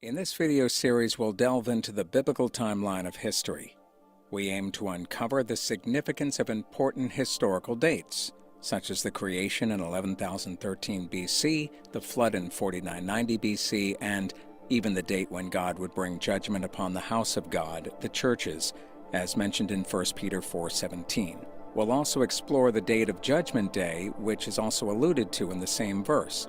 In this video series, we'll delve into the biblical timeline of history. We aim to uncover the significance of important historical dates, such as the creation in 11,013 BC, the flood in 4990 BC, and even the date when God would bring judgment upon the house of God, the churches, as mentioned in 1 Peter 4:17. We'll also explore the date of Judgment Day, which is also alluded to in the same verse.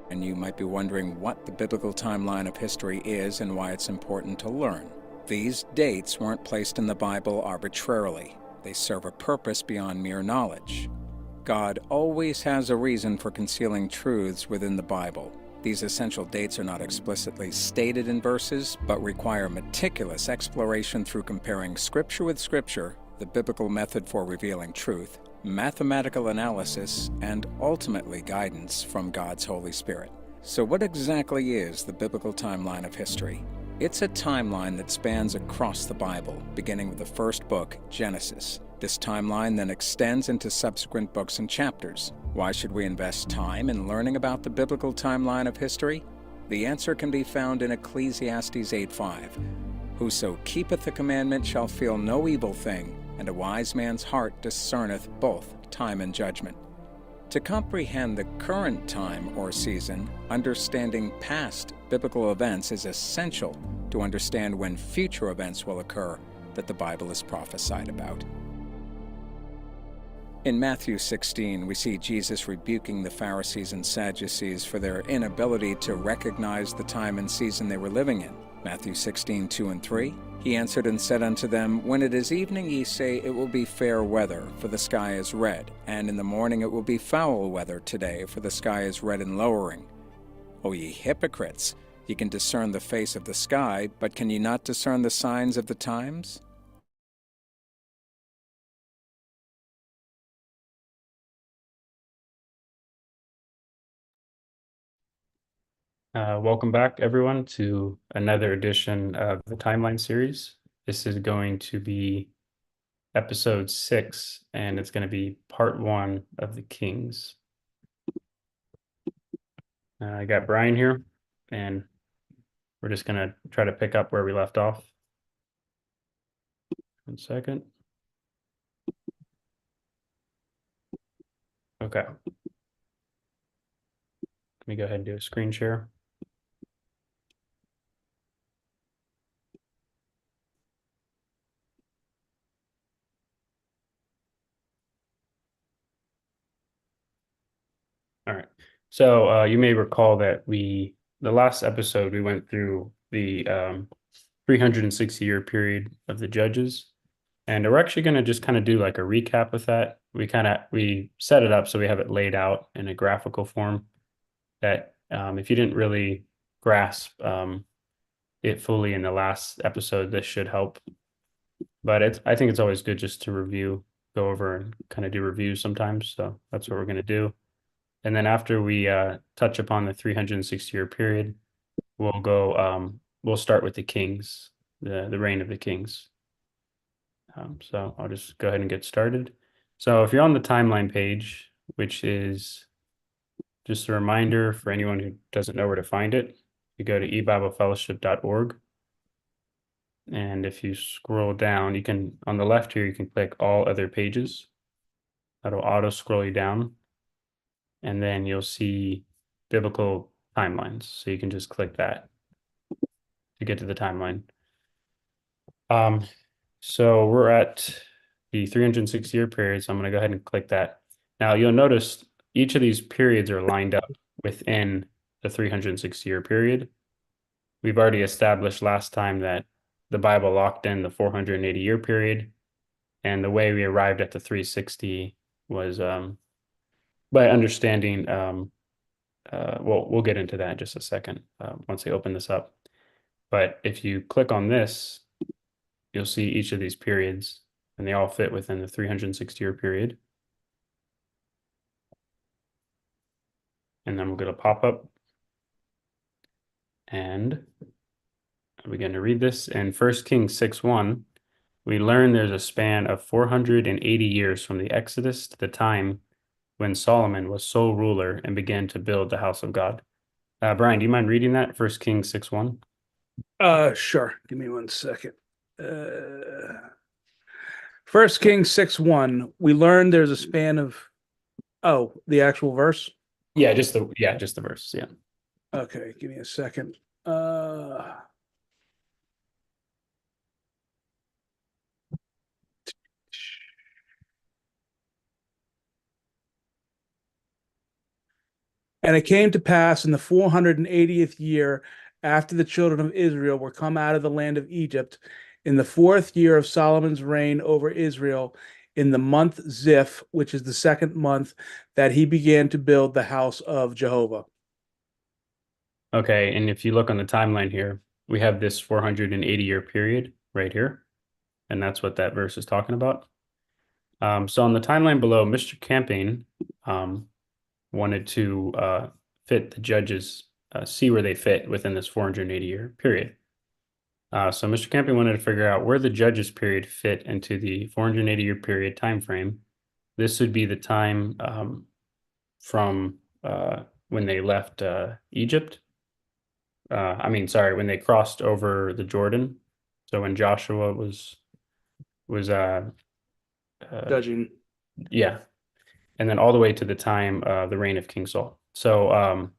And you might be wondering what the biblical timeline of history is and why it's important to learn. These dates weren't placed in the Bible arbitrarily. They serve a purpose beyond mere knowledge. God always has a reason for concealing truths within the Bible. These essential dates are not explicitly stated in verses, but require meticulous exploration through comparing Scripture with Scripture, the biblical method for revealing truth, mathematical analysis, and ultimately guidance from God's Holy Spirit. So what exactly is the biblical timeline of history? It's a timeline that spans across the Bible, beginning with the first book, Genesis. This timeline then extends into subsequent books and chapters. Why should we invest time in learning about the biblical timeline of history? The answer can be found in Ecclesiastes 8:5. Whoso keepeth the commandment shall feel no evil thing, and a wise man's heart discerneth both time and judgment. To comprehend the current time or season, understanding past biblical events is essential to understand when future events will occur that the Bible is prophesied about. In Matthew 16, we see Jesus rebuking the Pharisees and Sadducees for their inability to recognize the time and season they were living in. Matthew 16:2 and 3, He answered and said unto them, When it is evening, ye say, It will be fair weather, for the sky is red. And in the morning it will be foul weather today, for the sky is red and lowering. O ye hypocrites! Ye can discern the face of the sky, but can ye not discern the signs of the times? Welcome back, everyone, to another edition of the Timeline series. This is going to be episode 6, and it's going to be part 1 of the Kings. I got Brian here, and we're just going to try to pick up where we left off. 1 second. Okay. Let me go ahead and do a screen share. All right. So you may recall that the last episode, we went through the 360-year period of the judges. And we're actually going to just kind of do like a recap with that. We set it up so we have it laid out in a graphical form that if you didn't really grasp it fully in the last episode, this should help. But I think it's always good just to go over and kind of do reviews sometimes. So that's what we're going to do. And then after we touch upon the 360-year period, we'll start with the kings, the reign of the kings. So I'll just go ahead and get started. So if you're on the timeline page, which is just a reminder for anyone who doesn't know where to find it, you go to ebiblefellowship.org. And if you scroll down, on the left here, you can click all other pages. That'll auto scroll you down. And then you'll see biblical timelines. So you can just click that to get to the timeline. So we're at the 360-year period, so I'm going to go ahead and click that. Now you'll notice each of these periods are lined up within the 360-year period. We've already established last time that the Bible locked in the 480-year period, and the way we arrived at the 360 was by understanding, we'll get into that in just a second once I open this up. But if you click on this, you'll see each of these periods, and they all fit within the 360-year period. And then we'll get a pop-up. And I begin to read this. In 1 Kings 6:1, we learn there's a span of 480 years from the Exodus to the time when Solomon was sole ruler and began to build the house of God. Brian, do you mind reading that? 1 Kings 6:1. Sure. Give me 1 second. First Kings 6:1. We learned there's a span of the actual verse. Just the verse. Yeah. Okay, give me a second. And it came to pass in the 480th year after the children of Israel were come out of the land of Egypt, in the 4th year of Solomon's reign over Israel, in the month Ziph, which is the 2nd month, that he began to build the house of Jehovah. Okay, and if you look on the timeline here, we have this 480-year period right here, and that's what that verse is talking about. So on the timeline below, Mr. Camping wanted to fit the judges, see where they fit within this 480-year period. So Mr. Camping wanted to figure out where the judges period fit into the 480-year period time frame. This would be the time from when they left Egypt. When they crossed over the Jordan. So when Joshua was Judging. yeah, and then all the way to the time the reign of King Saul. So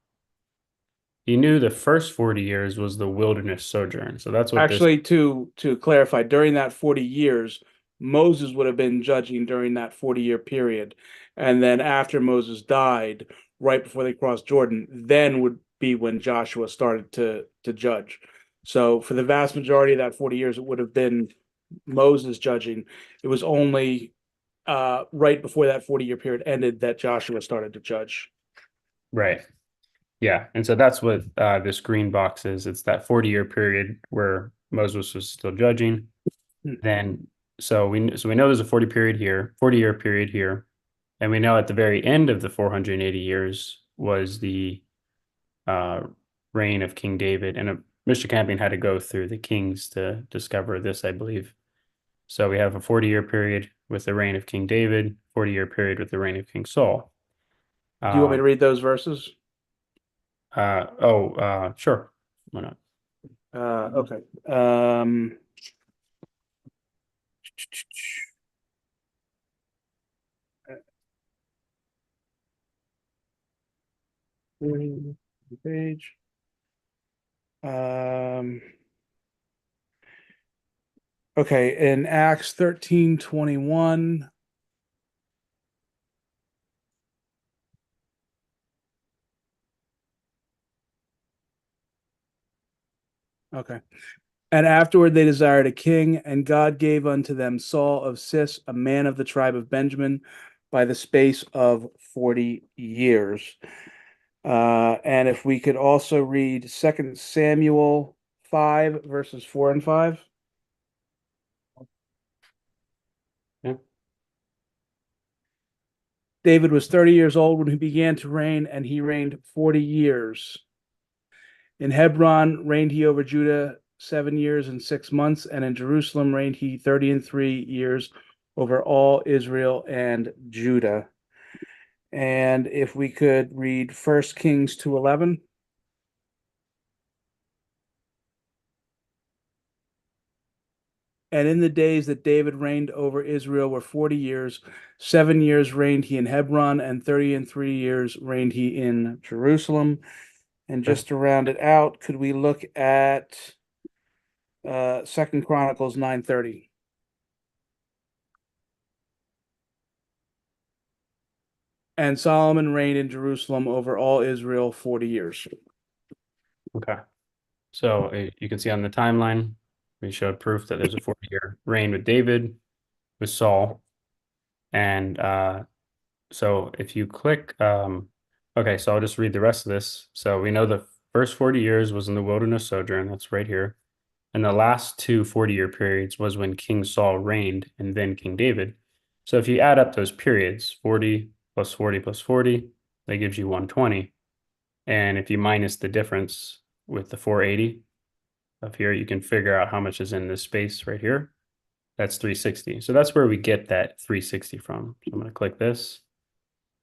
he knew the first 40 years was the wilderness sojourn. So that's what Actually, to clarify, during that 40 years, Moses would have been judging during that 40-year period. And then after Moses died, right before they crossed Jordan, then would be when Joshua started to judge. So for the vast majority of that 40 years, it would have been Moses judging. It was only right before that 40-year period ended that Joshua started to judge. right. Yeah, and so that's what this green box is. It's that 40-year period where Moses was still judging. Then so we know there's a 40-year period here, and we know at the very end of the 480 years was the uh, reign of King David. And Mr. Camping had to go through the kings to discover this, I believe. So we have a 40-year period with the reign of King David, 40-year period with the reign of King Saul. Do you want me to read those verses? Sure. Why not? Okay. Page. Okay, in Acts 13:21. Okay. And afterward they desired a king, and God gave unto them Saul of Cis, a man of the tribe of Benjamin, by the space of 40 years. And if we could also read 2 Samuel 5, verses 4 and 5. Yeah. David was 30 years old when he began to reign, and he reigned 40 years. In Hebron reigned he over Judah 7 years and 6 months, and in Jerusalem reigned he 33 years over all Israel and Judah. And if we could read 1 Kings 2:11. And in the days that David reigned over Israel were 40 years. 7 years reigned he in Hebron, and 33 years reigned he in Jerusalem. And just to round it out, could we look at 2 Chronicles 9:30? And Solomon reigned in Jerusalem over all Israel 40 years. Okay. So you can see on the timeline, we showed proof that there's a 40-year reign with David, with Saul. And so if you click, okay, so I'll just read the rest of this. So we know the first 40 years was in the wilderness sojourn, that's right here. And the last two 40-year periods was when King Saul reigned and then King David. So if you add up those periods, 40 plus 40 plus 40, that gives you 120. And if you minus the difference with the 480 up here, you can figure out how much is in this space right here. That's 360. So that's where we get that 360 from. So I'm going to click this,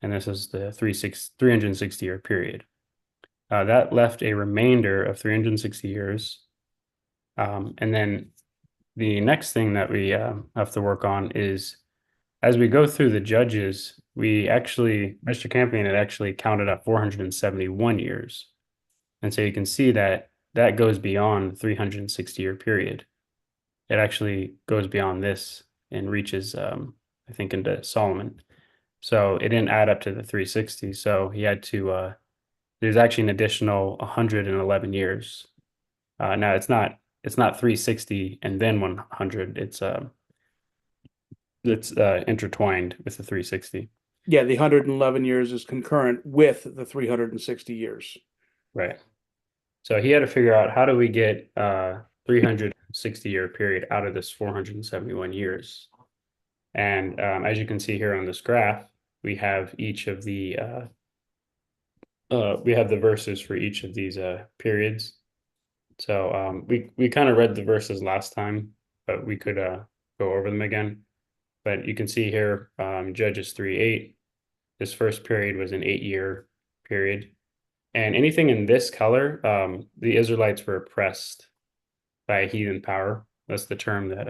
and this is the 360-year period. That left a remainder of 360 years. And then the next thing that we have to work on is as we go through the judges, Mr. Campion had actually counted up 471 years. And so you can see that that goes beyond 360-year period. It actually goes beyond this and reaches, I think, into Solomon. So it didn't add up to the 360. So he had to, there's actually an additional 111 years. Now it's not 360 and then 100. It's intertwined with the 360. Yeah, the 111 years is concurrent with the 360 years. Right. So he had to figure out how do we get 360-year period out of this 471 years. And as you can see here on this graph, we have each of the we have the verses for each of these periods. So we kind of read the verses last time, but we could go over them again. But you can see here, Judges 3:8, this first period was an 8-year period. And anything in this color, the Israelites were oppressed by a heathen power. That's the term that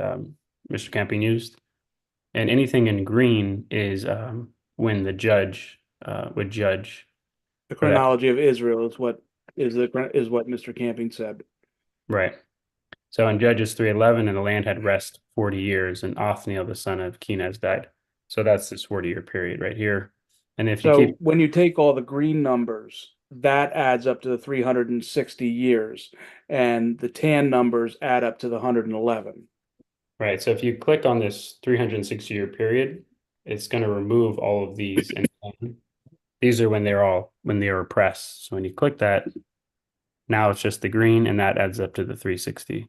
Mr. Campion used. And anything in green is when the judge would judge. The chronology of Israel is what Mr. Camping said. Right. So in Judges 3:11, and the land had rest 40 years, and Othniel the son of Kenaz died. So that's this 40-year period right here. And if you keep when you take all the green numbers, that adds up to the 360 years, and the tan numbers add up to the 111. right, so if you click on this 360-year period, it's going to remove all of these, and these are when they're oppressed. So when you click that, now it's just the green, and that adds up to the 360.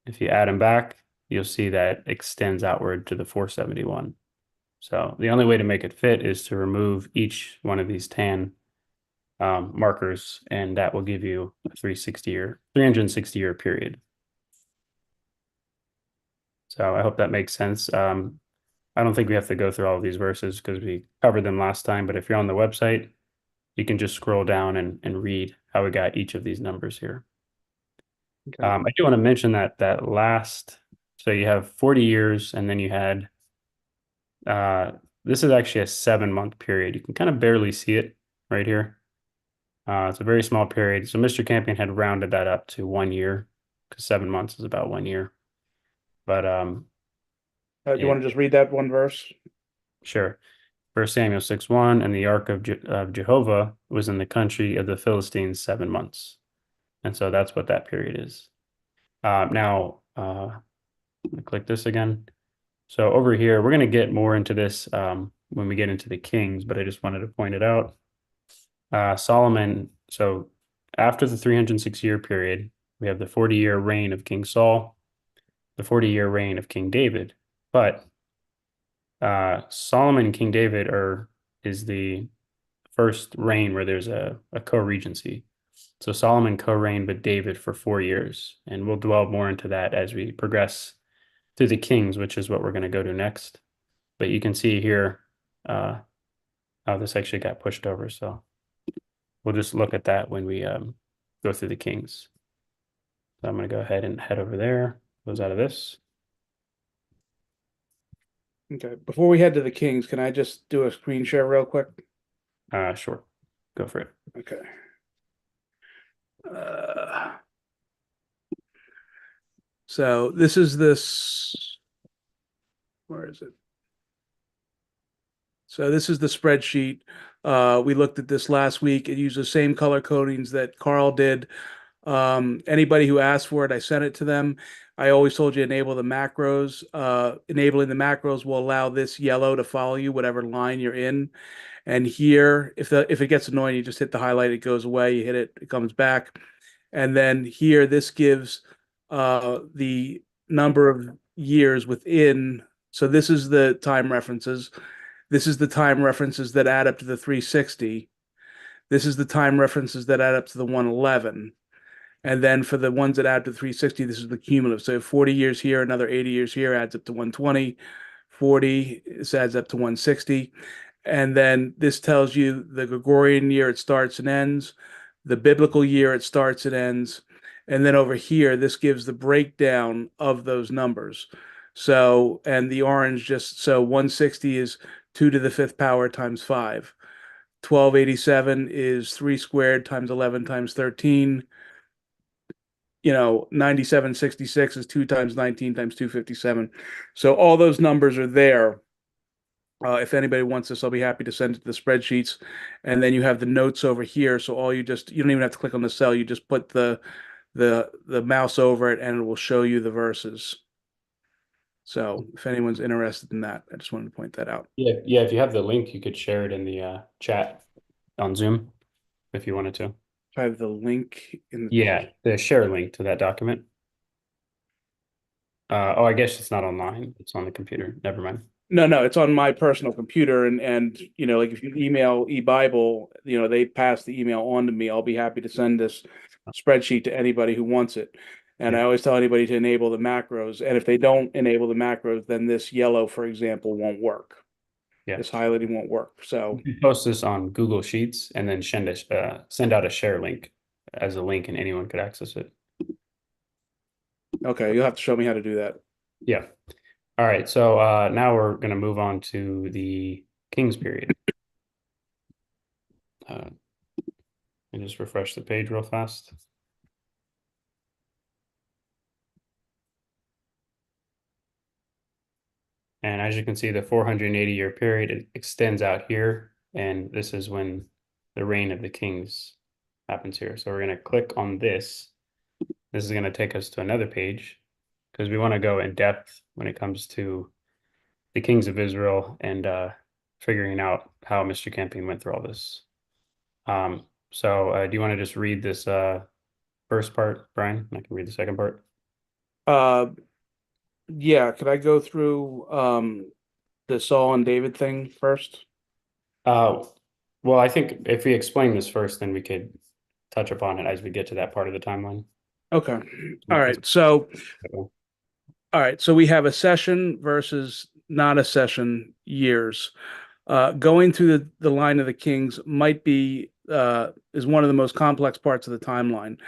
If you add them back, you'll see that extends outward to the 471. So the only way to make it fit is to remove each one of these tan markers, and that will give you a 360-year period. So I hope that makes sense. I don't think we have to go through all of these verses because we covered them last time, but if you're on the website, you can just scroll down and read how we got each of these numbers here. Okay. I do want to mention that last, so you have 40 years, and then you had, this is actually a 7-month period. You can kind of barely see it right here. It's a very small period. So Mr. Campion had rounded that up to 1 year because 7 months is about 1 year. But do you want to just read that one verse? Sure. 1 Samuel 6:1, and the ark of Jehovah was in the country of the Philistines 7 months. And so that's what that period is. Now, click this again. So over here, we're going to get more into this when we get into the Kings, but I just wanted to point it out. Solomon, so after the 306-year period, we have the 40-year reign of King Saul, the 40-year reign of King David. But Solomon and King David is the first reign where there's a co-regency. So Solomon co-reigned with David for 4 years, and we'll dwell more into that as we progress through the Kings, which is what we're going to go to next. But you can see here how this actually got pushed over. So we'll just look at that when we go through the Kings. So I'm going to go ahead and head over there, close out of this. Okay. Before we head to the Kings, can I just do a screen share real quick? Sure. Go for it. Okay. So this is where is it? So this is the spreadsheet. We looked at this last week. It used the same color codings that Carl did. Anybody who asked for it, I sent it to them. I always told you enable the macros. Enabling the macros will allow this yellow to follow you, whatever line you're in. And here, if it gets annoying, you just hit the highlight, it goes away. You hit it, it comes back. And then here, this gives the number of years within. So this is the time references. This is the time references that add up to the 360. This is the time references that add up to the 111. And then for the ones that add to 360, this is the cumulative. So 40 years here, another 80 years here adds up to 120. 40, this adds up to 160. And then this tells you the Gregorian year it starts and ends, the biblical year it starts and ends. And then over here, this gives the breakdown of those numbers. So, and the orange just, so 160 is 2 to the 5th power times 5. 1287 is 3 squared times 11 times 13. 9766 is 2 times 19 times 257. So all those numbers are there. If anybody wants this, I'll be happy to send it to the spreadsheets. And then you have the notes over here. So you don't even have to click on the cell. You just put the mouse over it and it will show you the verses. So if anyone's interested in that, I just wanted to point that out. Yeah, yeah. If you have the link, you could share it in the chat on Zoom if you wanted to. I have the link in the Yeah, the share link to that document. Oh, I guess it's not online. It's on the computer. Never mind. No, it's on my personal computer, and like if you email eBible, they pass the email on to me. I'll be happy to send this spreadsheet to anybody who wants it. And I always tell anybody to enable the macros. And if they don't enable the macros, then this yellow, for example, won't work. Yeah. This highlighting won't work. So you post this on Google Sheets and then send out a share link as a link, and anyone could access it. Okay, you'll have to show me how to do that. Yeah. All right. So now we're going to move on to the King's period. Let me just refresh the page real fast. And as you can see, the 480-year period, it extends out here. And this is when the reign of the kings happens here. So we're going to click on this. This is going to take us to another page because we want to go in depth when it comes to the kings of Israel and figuring out how Mr. Camping went through all this. So do you want to just read this first part, Brian? I can read the second part. Yeah, could I go through the Saul and David thing first? Well, I think if we explain this first, then we could touch upon it as we get to that part of the timeline. Okay. All right. So we have a session versus not a session years. Going through the line of the kings might be is one of the most complex parts of the timeline,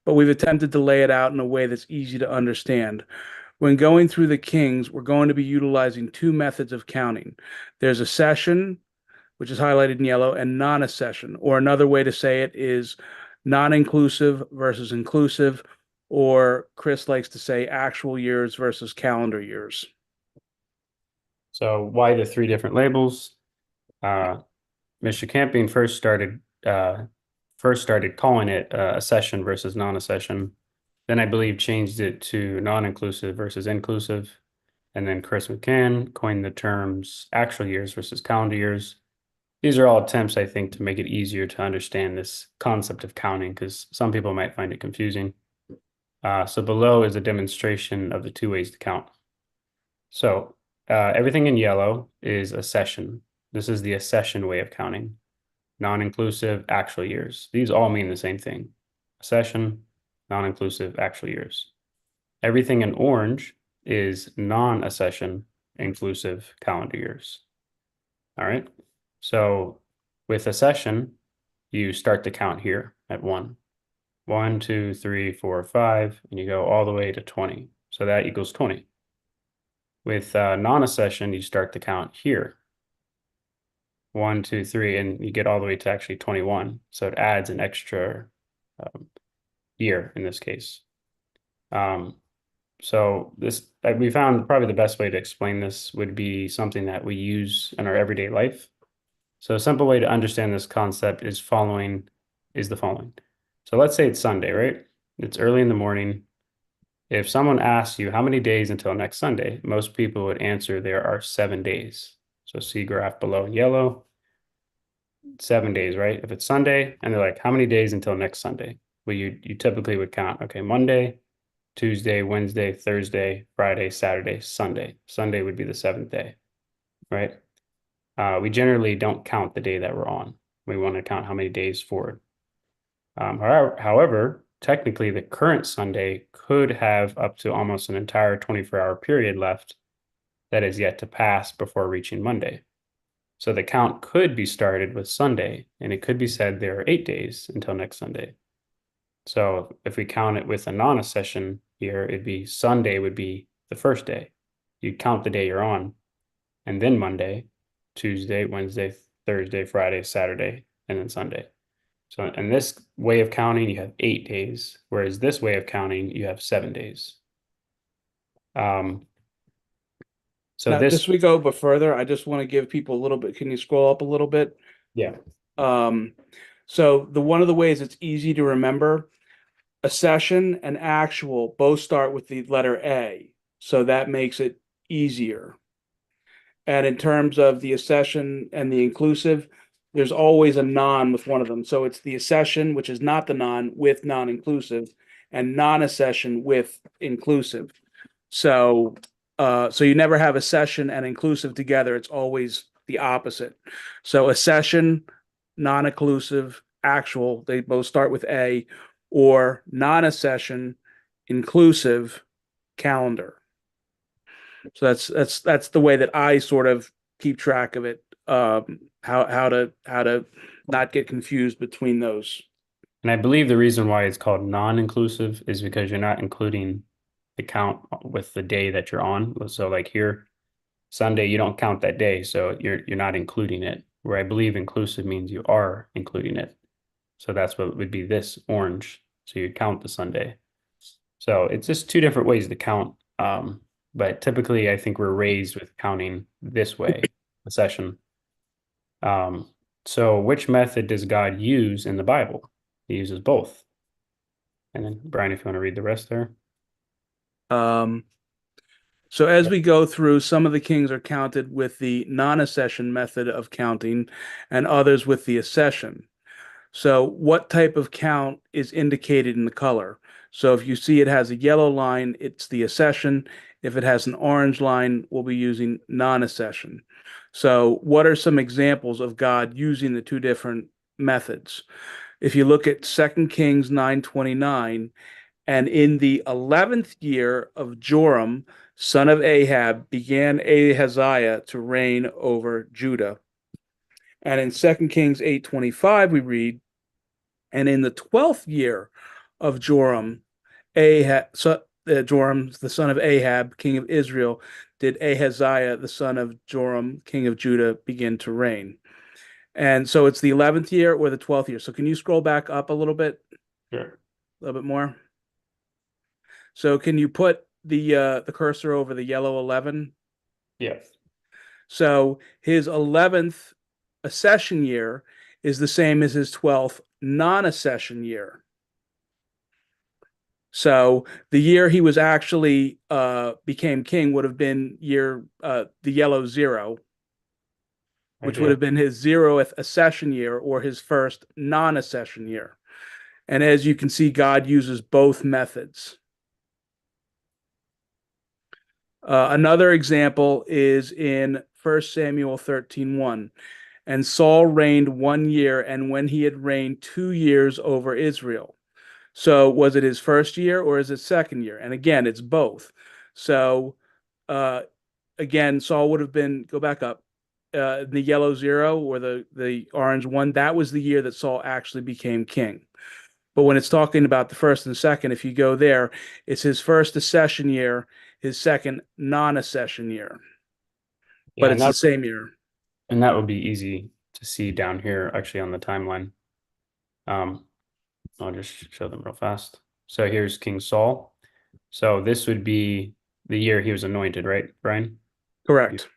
but we've attempted to lay it out in a way that's easy to understand. When going through the kings, we're going to be utilizing two methods of counting. There's a session, which is highlighted in yellow, and non-accession, or another way to say it is non-inclusive versus inclusive, or Chris likes to say actual years versus calendar years. So why the three different labels? Mr. Camping first started calling it accession versus non-accession. Then I believe changed it to non-inclusive versus inclusive. And then Chris McCann coined the terms actual years versus calendar years. These are all attempts, I think, to make it easier to understand this concept of counting, because some people might find it confusing. So below is a demonstration of the two ways to count. So everything in yellow is accession. This is the accession way of counting. Non-inclusive, actual years. These all mean the same thing. Accession, non-inclusive, actual years. Everything in orange is non-accession, inclusive calendar years. All right. So with accession, you start the count here at 1. 1, 2, 3, 4, 5, and you go all the way to 20. So that equals 20. With non-accession, you start the count here. 1, 2, 3, and you get all the way to actually 21. So it adds an extra year in this case. So this we found probably the best way to explain this would be something that we use in our everyday life. So a simple way to understand this concept is the following. So let's say it's Sunday, right? It's early in the morning. If someone asks you how many days until next Sunday, most people would answer there are 7 days. So see graph below in yellow. 7 days, right? If it's Sunday and they're like, how many days until next Sunday? Well, you typically would count, okay, Monday, Tuesday, Wednesday, Thursday, Friday, Saturday, Sunday. Sunday would be the 7th day, right? We generally don't count the day that we're on. We want to count how many days forward. However, technically the current Sunday could have up to almost an entire 24-hour period left that is yet to pass before reaching Monday. So the count could be started with Sunday, and it could be said there are 8 days until next Sunday. So if we count it with a non-accession year, it'd be Sunday would be the first day. You count the day you're on, and then Monday, Tuesday, Wednesday, Thursday, Friday, Saturday, and then Sunday. So in this way of counting, you have 8 days, whereas this way of counting, you have 7 days. So Now, this, just we go but further, I just want to give people a little bit. Can you scroll up a little bit? yeah, So one of the ways it's easy to remember, accession and actual both start with the letter A, so that makes it easier. And in terms of the accession and the inclusive, there's always a non with one of them. So it's the accession, which is not the non, with non-inclusive, and non-accession with inclusive. So so you never have accession and inclusive together. It's always the opposite. So accession, non-inclusive, actual, they both start with A, or non-accession, inclusive, calendar. So that's the way that I sort of keep track of it. How to not get confused between those. and I believe the reason why it's called non-inclusive is because you're not including the count with the day that you're on. So like here, Sunday, you don't count that day, so you're not including it. Where I believe inclusive means you are including it. So that's what would be this orange. So you count the Sunday. So it's just two different ways to count. But typically, I think we're raised with counting this way, a session. So which method does God use in the Bible? He uses both. And then Brian, if you want to read the rest there. So as we go through, some of the kings are counted with the non-accession method of counting, and others with the accession. So what type of count is indicated in the color? So if you see it has a yellow line, it's the accession. If it has an orange line, we'll be using non-accession. So what are some examples of God using the two different methods? If you look at 2 Kings 9:29, and in the 11th year of Joram, son of Ahab, began Ahaziah to reign over Judah. And in 2 Kings 8:25, we read, and in the 12th year of Joram, Joram, the son of Ahab, king of Israel, did Ahaziah, the son of Joram, king of Judah, begin to reign. And so it's the 11th year or the 12th year. So can you scroll back up a little bit? Sure. A little bit more. So can you put the cursor over the yellow 11? Yes. So his 11th accession year is the same as his 12th non-accession year. So the year he was actually became king would have been the yellow 0, which would have been his 0th accession year or his first non-accession year. And as you can see, God uses both methods. Another example is in 1 Samuel 13:1. And Saul reigned 1 year, and when he had reigned 2 years over Israel. So was it his first year or is it second year? And again, it's both. So again, Saul would have been, go back up, the yellow 0 or the orange 1, that was the year that Saul actually became king. But when it's talking about the first and second, if you go there, it's his first accession year, his second non-accession year. Yeah, But it's the same year. And that would be easy to see down here, actually, on the timeline. I'll just show them real fast. So here's King Saul. So this would be the year he was anointed, right, Brian? Correct.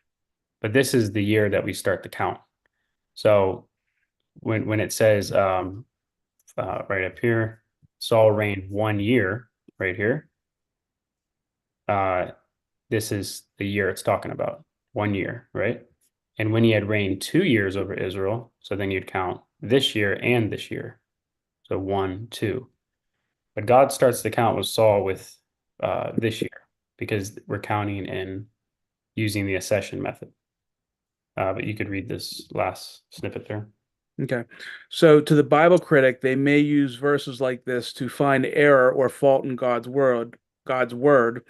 But this is the year that we start the count. So when it says right up here, Saul reigned 1 year, right here. This is the year it's talking about, 1 year, right? And when he had reigned 2 years over Israel, so then you'd count this year and this year. So 1, 2. But God starts the count with Saul with this year because we're counting in using the accession method. But you could read this last snippet there. Okay. So to the Bible critic, they may use verses like this to find error or fault in God's word,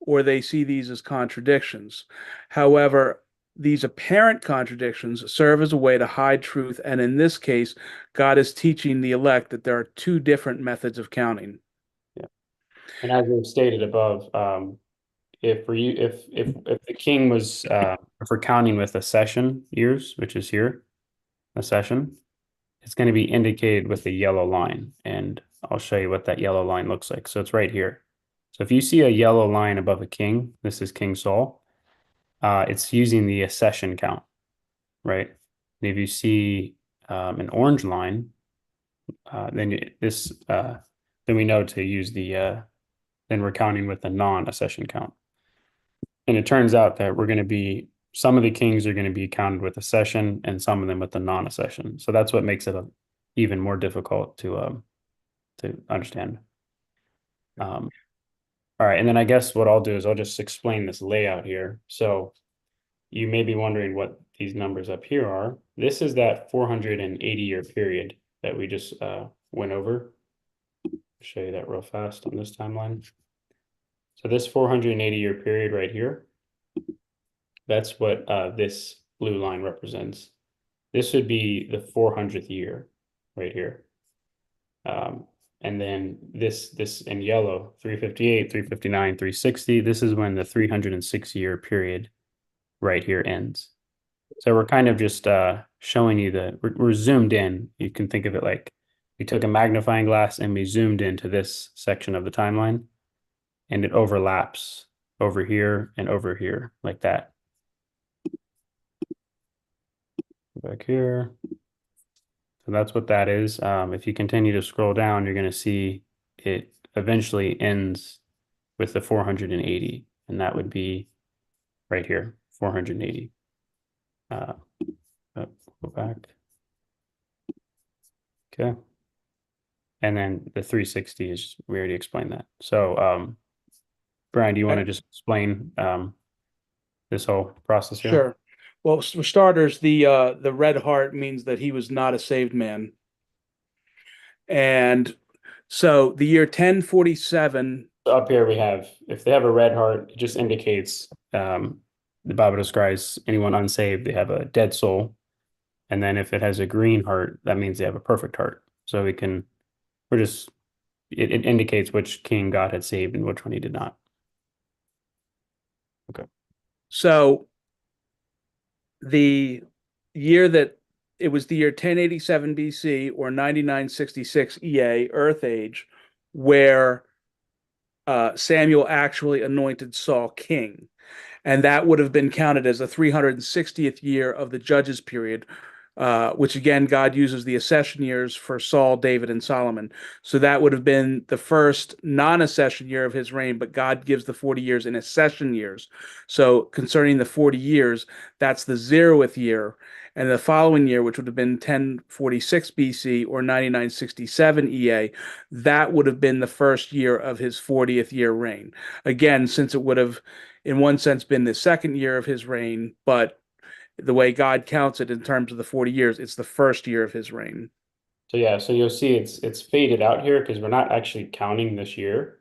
or they see these as contradictions. However, these apparent contradictions serve as a way to hide truth, and in this case, God is teaching the elect that there are two different methods of counting. Yeah. And as we've stated above, if the king was if we're counting with accession years, which is here, accession, it's going to be indicated with a yellow line, and I'll show you what that yellow line looks like. So it's right here. So if you see a yellow line above a king, this is King Saul. It's using the accession count, right? And if you see an orange line, then we know to use the then we're counting with the non-accession count. And it turns out that some of the kings are going to be counted with accession and some of them with the non-accession. So that's what makes it even more difficult to understand. All right, and then I guess what I'll do is I'll just explain this layout here. So you may be wondering what these numbers up here are. This is that 480-year period that we just went over. I'll show you that real fast on this timeline. So this 480-year period right here, that's what this blue line represents. This would be the 400th year right here. And then this in yellow, 358, 359, 360, this is when the 306-year period right here ends. So we're kind of just showing you that we're zoomed in. You can think of it like we took a magnifying glass and we zoomed into this section of the timeline, and it overlaps over here and over here like that. Back here. So that's what that is. If you continue to scroll down, you're going to see it eventually ends with the 480, and that would be right here, 480. Go back. Okay. And then the 360 is, we already explained that. So, Brian, do you want to just explain this whole process here? Sure. Well, for starters, the red heart means that he was not a saved man. And so the year 1047. Up here we have, if they have a red heart, it just indicates the Bible describes anyone unsaved, they have a dead soul. And then if it has a green heart, that means they have a perfect heart. So it indicates which king God had saved and which one he did not. Okay. So the year that it was the year 1087 BC or 9966 EA, Earth Age, where Samuel actually anointed Saul king. And that would have been counted as the 360th year of the judges period, which again, God uses the accession years for Saul, David, and Solomon. So that would have been the first non-accession year of his reign, but God gives the 40 years in accession years. So concerning the 40 years, that's the 0th year. And the following year, which would have been 1046 BC or 9967 EA, that would have been the first year of his 40th year reign. Again, since it would have, in one sense, been the second year of his reign, but the way God counts it in terms of the 40 years, it's the first year of his reign. So yeah, so you'll see it's faded out here because we're not actually counting this year.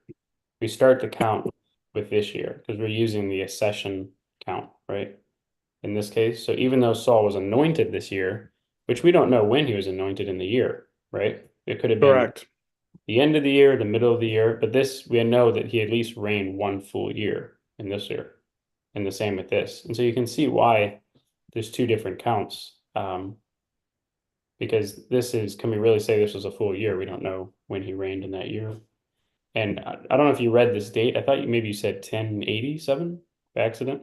We start to count with this year because we're using the accession count, right? In this case. So even though Saul was anointed this year, which we don't know when he was anointed in the year, right? It could have been Correct. the end of the year, the middle of the year, but this, we know that he at least reigned one full year in this year, and the same with this. And so you can see why there's two different counts, because can we really say this was a full year? We don't know when he reigned in that year. And I don't know if you read this date. I thought maybe you said 1087 by accident.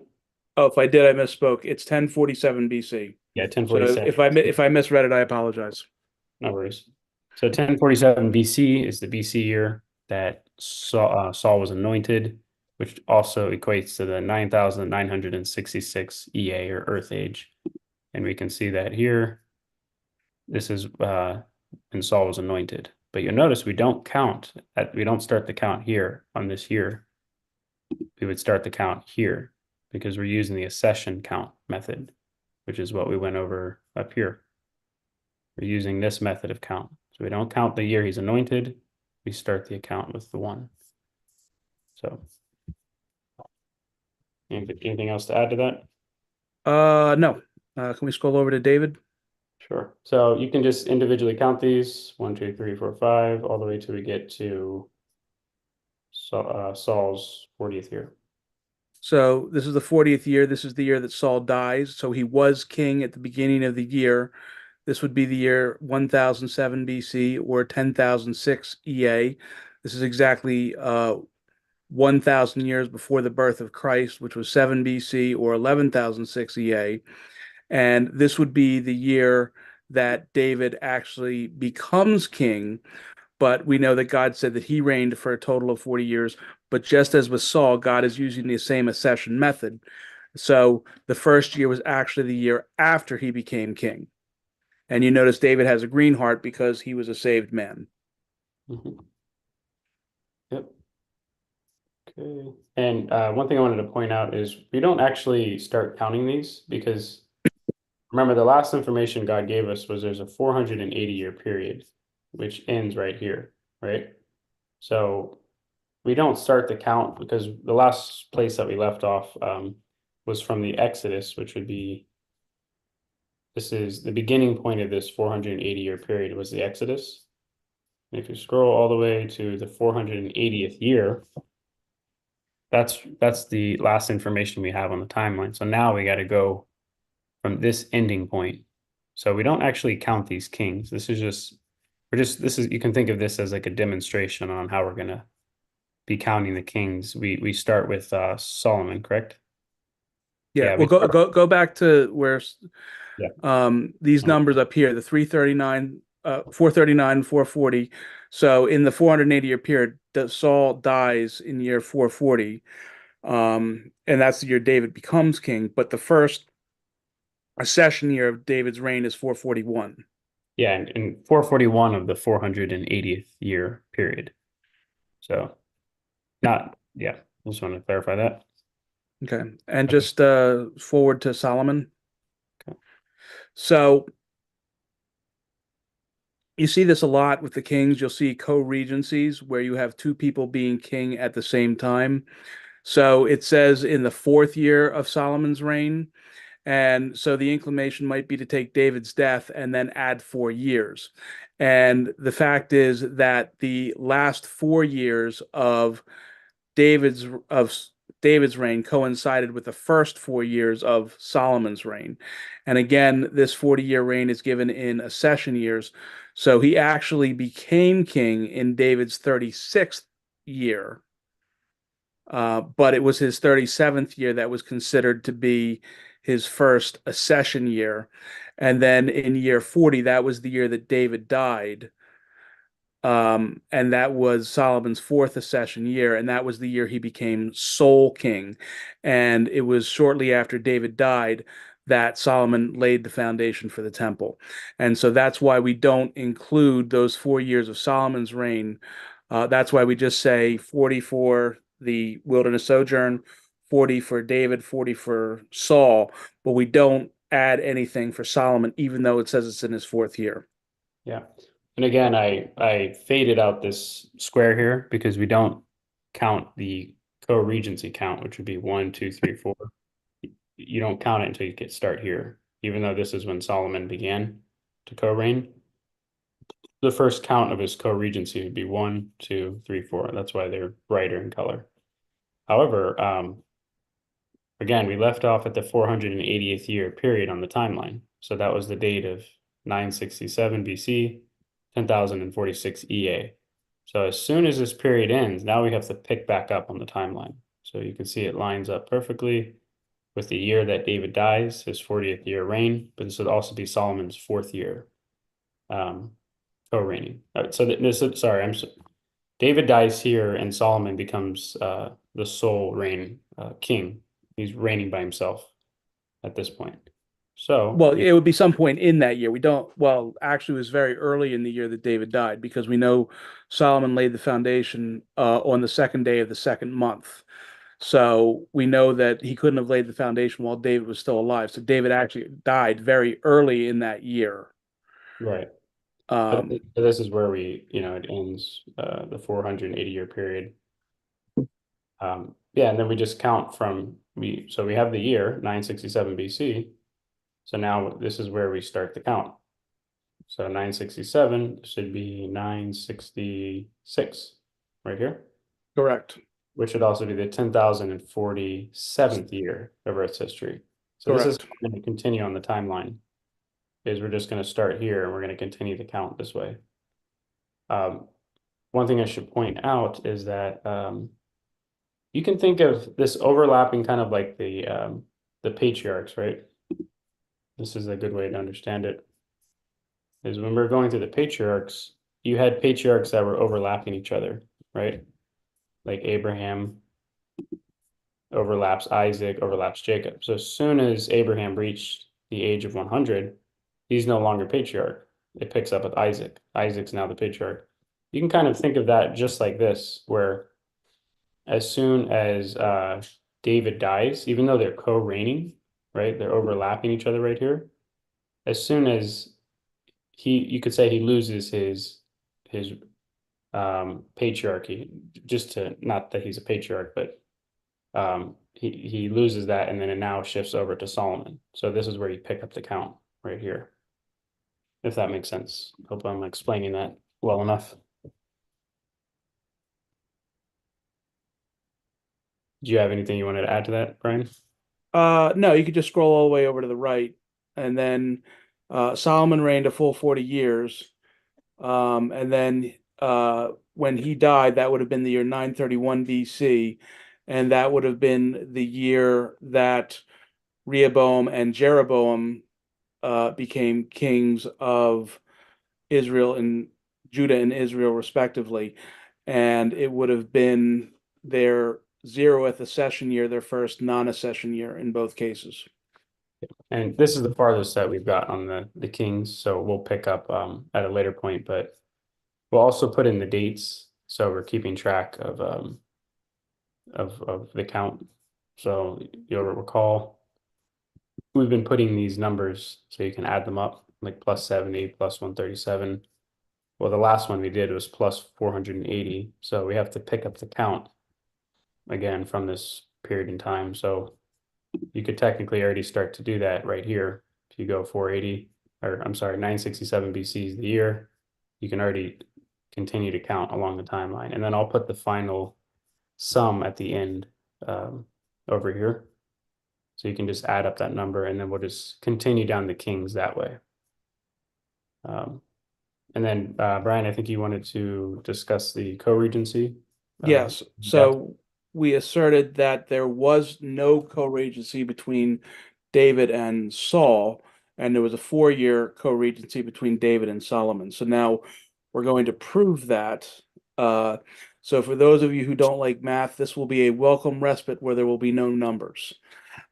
Oh, if I did, I misspoke. It's 1047 BC. Yeah, So 1047. if I misread it, I apologize. No worries. So 1047 BC is the BC year that Saul was anointed, which also equates to the 9966 EA or Earth Age. And we can see that here. This is when Saul was anointed. But you'll notice we don't start the count here on this year. We would start the count here because we're using the accession count method, which is what we went over up here. We're using this method of count. So we don't count the year he's anointed. We start the account with the 1. So anything else to add to that? No. Can we scroll over to David? Sure. So you can just individually count these 1, 2, 3, 4, 5, all the way till we get to Saul's 40th year. So this is the 40th year. This is the year that Saul dies. So he was king at the beginning of the year. This would be the year 1007 BC or 10,006 EA. This is exactly 1,000 years before the birth of Christ, which was 7 BC or 11,006 EA. And this would be the year that David actually becomes king. But we know that God said that he reigned for a total of 40 years. But just as with Saul, God is using the same accession method. So the first year was actually the year after he became king. And you notice David has a green heart because he was a saved man. Mm-hmm. Yep. Okay. And one thing I wanted to point out is we don't actually start counting these because remember the last information God gave us was there's a 480-year period, which ends right here, right? So we don't start the count because the last place that we left off was from the Exodus, which would be, this is the beginning point of this 480-year period was the Exodus. And if you scroll all the way to the 480th year, that's the last information we have on the timeline. So now we got to go from this ending point. So we don't actually count these kings. This is just this is, you can think of this as like a demonstration on how we're gonna be counting the kings. We start with Solomon, correct? Yeah, Yeah, well, we start, go back to where yeah. these numbers up here, the 339, 439, 440. So in the 480-year period, Saul dies in year 440, and that's the year David becomes king. But the first accession year of David's reign is 441. Yeah, and 441 of the 480th year period. So not, yeah, I just want to clarify that. Okay, and Okay. just forward to Solomon. Okay. So you see this a lot with the kings. You'll see co-regencies where you have two people being king at the same time. So it says in the fourth year of Solomon's reign. And so the inclination might be to take David's death and then add 4 years. And the fact is that the last 4 years David's of David's reign coincided with the first 4 years of Solomon's reign. And again, this 40-year reign is given in accession years. So he actually became king in David's 36th year. But it was his 37th year that was considered to be his first accession year. And then in year 40, that was the year that David died. And that was Solomon's fourth accession year, and that was the year he became sole king. And it was shortly after David died that Solomon laid the foundation for the temple. And so that's why we don't include those 4 years of Solomon's reign. That's why we just say 40 for the wilderness sojourn, 40 for David, 40 for Saul, but we don't add anything for Solomon, even though it says it's in his fourth year. Yeah. And again, I faded out this square here because we don't count the co-regency count, which would be 1, 2, 3, 4. You don't count it until you get start here, even though this is when Solomon began to co-reign. The first count of his co-regency would be 1, 2, 3, 4. That's why they're brighter in color. However, again, we left off at the 480th year period on the timeline. So that was the date of 967 BC, 10,046 EA. So as soon as this period ends, now we have to pick back up on the timeline. So you can see it lines up perfectly with the year that David dies, his 40th year reign, but this would also be Solomon's fourth year co-reigning. David dies here and Solomon becomes the sole reign king. He's reigning by himself at this point. So Well, it would be some point in that year. We don't, well, actually, it was very early in the year that David died because we know Solomon laid the foundation on the second day of the second month. So we know that he couldn't have laid the foundation while David was still alive. So David actually died very early in that year. right. Um, So this is where it ends the 480-year period. Yeah, and then we just count from so we have the year 967 BC. So now this is where we start the count. So 967 should be 966 right here, Correct. which would also be the 10,047th year of Earth's history. So this is Correct. going to continue on the timeline. Is we're just going to start here and we're going to continue to count this way. One thing I should point out is that you can think of this overlapping kind of like the patriarchs, right? This is a good way to understand it. Is when we're going through the patriarchs, you had patriarchs that were overlapping each other, right? Like Abraham overlaps Isaac, overlaps Jacob. So as soon as Abraham reached the age of 100, he's no longer patriarch. It picks up with Isaac. Isaac's now the patriarch. You can kind of think of that just like this, where as soon as David dies, even though they're co-reigning, right? They're overlapping each other right here. As soon as you could say he loses his patriarchy, just to, not that he's a patriarch, but he loses that, and then it now shifts over to Solomon. So this is where you pick up the count right here, if that makes sense. Hope I'm explaining that well enough. Do you have anything you wanted to add to that, Brian? No, you could just scroll all the way over to the right, and then Solomon reigned a full 40 years. And then when he died, that would have been the year 931 BC, and that would have been the year that Rehoboam and Jeroboam became kings of Israel and Judah and Israel, respectively. And it would have been their 0th accession year, their first non-accession year in both cases. And this is the farthest that we've got on the kings, so we'll pick up at a later point, but we'll also put in the dates, so we're keeping track of the count. So you'll recall we've been putting these numbers so you can add them up, like plus 70, plus 137. Well, the last one we did was plus 480, so we have to pick up the count again from this period in time. So you could technically already start to do that right here. If you go 480, or I'm sorry, 967 BC is the year, you can already continue to count along the timeline. And then I'll put the final sum at the end over here. So you can just add up that number, and then we'll just continue down the kings that way. And then Brian, I think you wanted to discuss the co-regency. Yes. So we asserted that there was no co-regency between David and Saul, and there was a 4-year co-regency between David and Solomon. So now we're going to prove that. So for those of you who don't like math, this will be a welcome respite where there will be no numbers.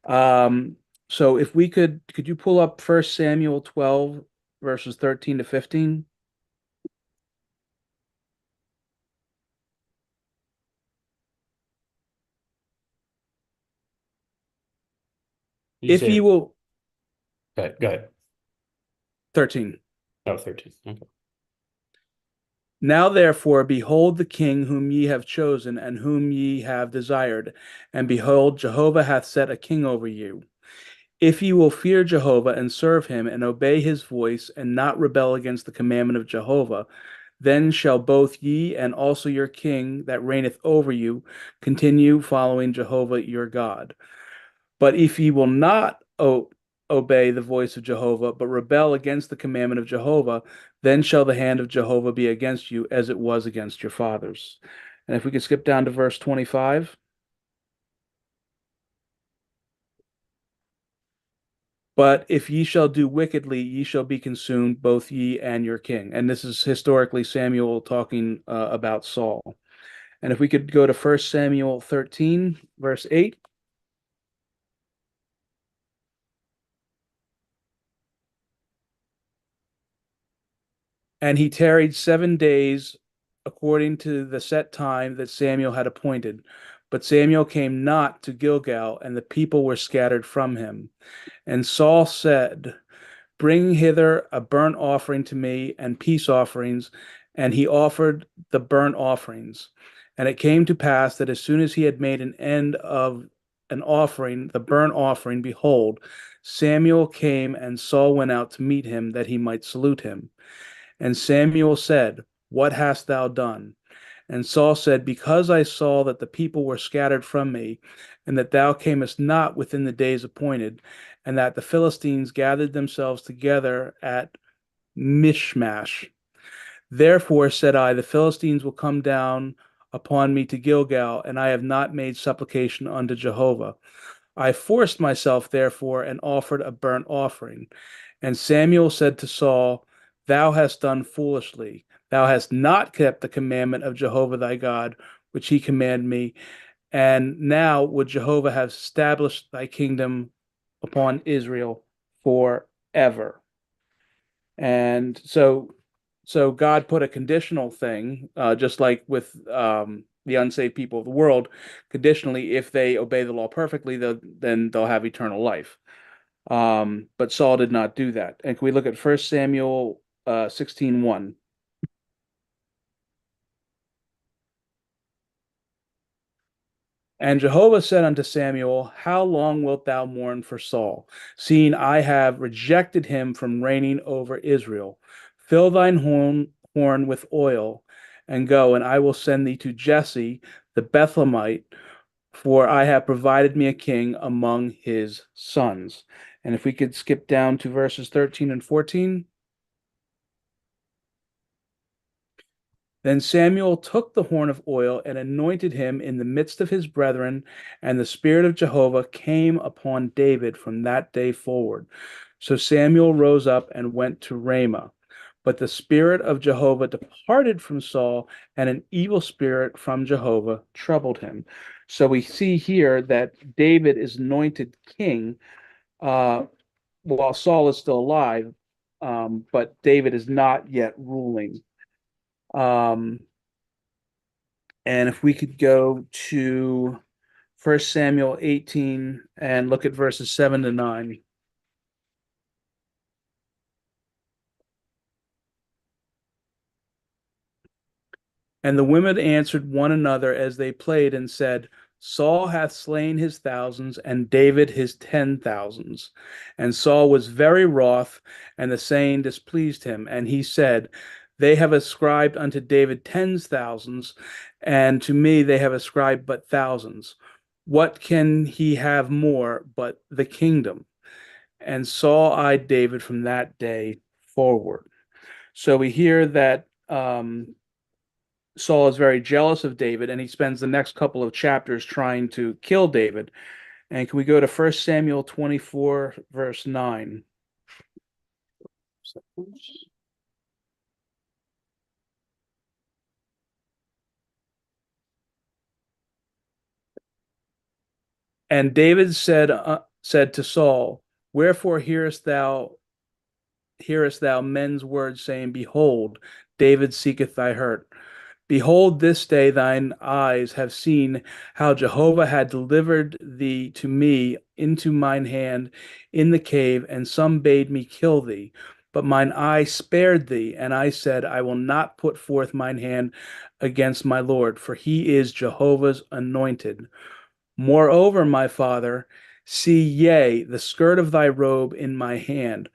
So if we could you pull up 1 Samuel 12 verses 13 to 15? If say, ye will, go ahead. 13. Oh, 13. Okay. Now therefore, behold the king whom ye have chosen and whom ye have desired, and behold, Jehovah hath set a king over you. If ye will fear Jehovah and serve him and obey his voice and not rebel against the commandment of Jehovah, then shall both ye and also your king that reigneth over you continue following Jehovah your God. But if ye will not obey the voice of Jehovah, but rebel against the commandment of Jehovah, then shall the hand of Jehovah be against you as it was against your fathers. And if we could skip down to verse 25. But if ye shall do wickedly, ye shall be consumed, both ye and your king. And this is historically Samuel talking about Saul. And if we could go to 1 Samuel 13, verse 8. And he tarried 7 days according to the set time that Samuel had appointed. But Samuel came not to Gilgal, and the people were scattered from him. And Saul said, Bring hither a burnt offering to me and peace offerings. And he offered the burnt offerings. And it came to pass that as soon as he had made an end of an offering, the burnt offering, behold, Samuel came, and Saul went out to meet him, that he might salute him. And Samuel said, What hast thou done? And Saul said, Because I saw that the people were scattered from me, and that thou camest not within the days appointed, and that the Philistines gathered themselves together at Mishmash. Therefore said I, The Philistines will come down upon me to Gilgal, and I have not made supplication unto Jehovah. I forced myself, therefore, and offered a burnt offering. And Samuel said to Saul, Thou hast done foolishly. Thou hast not kept the commandment of Jehovah thy God, which he commanded me. And now would Jehovah have established thy kingdom upon Israel forever. And so God put a conditional thing, just like with the unsaved people of the world, conditionally, if they obey the law perfectly, then they'll have eternal life. But Saul did not do that. And can we look at 1 Samuel 16:1? And Jehovah said unto Samuel, How long wilt thou mourn for Saul, seeing I have rejected him from reigning over Israel? Fill thine horn with oil, and go, and I will send thee to Jesse the Bethlehemite, for I have provided me a king among his sons. And if we could skip down to verses 13 and 14. Then Samuel took the horn of oil and anointed him in the midst of his brethren, and the Spirit of Jehovah came upon David from that day forward. So Samuel rose up and went to Ramah. But the Spirit of Jehovah departed from Saul, and an evil spirit from Jehovah troubled him. So we see here that David is anointed king while Saul is still alive, but David is not yet ruling. Um, And if we could go to 1 Samuel 18 and look at verses 7 to 9. And the women answered one another as they played and said, Saul hath slain his thousands, and David his 10,000s. And Saul was very wroth, and the saying displeased him. And he said, They have ascribed unto David 10,000s, and to me they have ascribed but thousands. What can he have more but the kingdom? And Saul eyed David from that day forward. So we hear that Saul is very jealous of David, and he spends the next couple of chapters trying to kill David. And can we go to 1 Samuel 24, verse 9? And David said to Saul, Wherefore hearest thou men's words, saying, Behold, David seeketh thy hurt. Behold, this day thine eyes have seen how Jehovah had delivered thee to me into mine hand in the cave, and some bade me kill thee. But mine eye spared thee, and I said, I will not put forth mine hand against my Lord, for he is Jehovah's anointed. Moreover, my father, see, yea, the skirt of thy robe in my hand,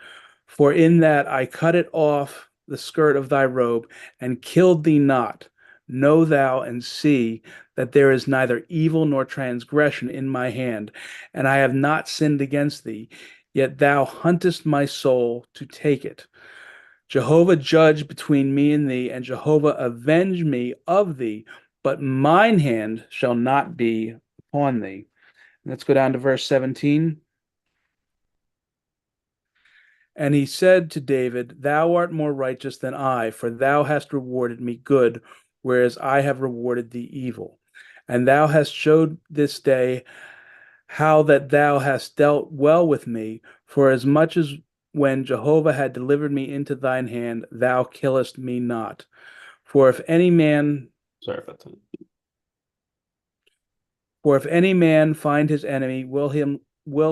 for in that I cut it off the skirt of thy robe and killed thee not. Know thou and see that there is neither evil nor transgression in my hand, and I have not sinned against thee, yet thou huntest my soul to take it. Jehovah judge between me and thee, and Jehovah avenge me of thee, but mine hand shall not be upon thee. Let's go down to verse 17. And he said to David, Thou art more righteous than I, for thou hast rewarded me good, whereas I have rewarded thee evil. And thou hast showed this day how that thou hast dealt well with me, for as much as when Jehovah had delivered me into thine hand, thou killest me not. For if any man Sorry about that. For if any man find his enemy, will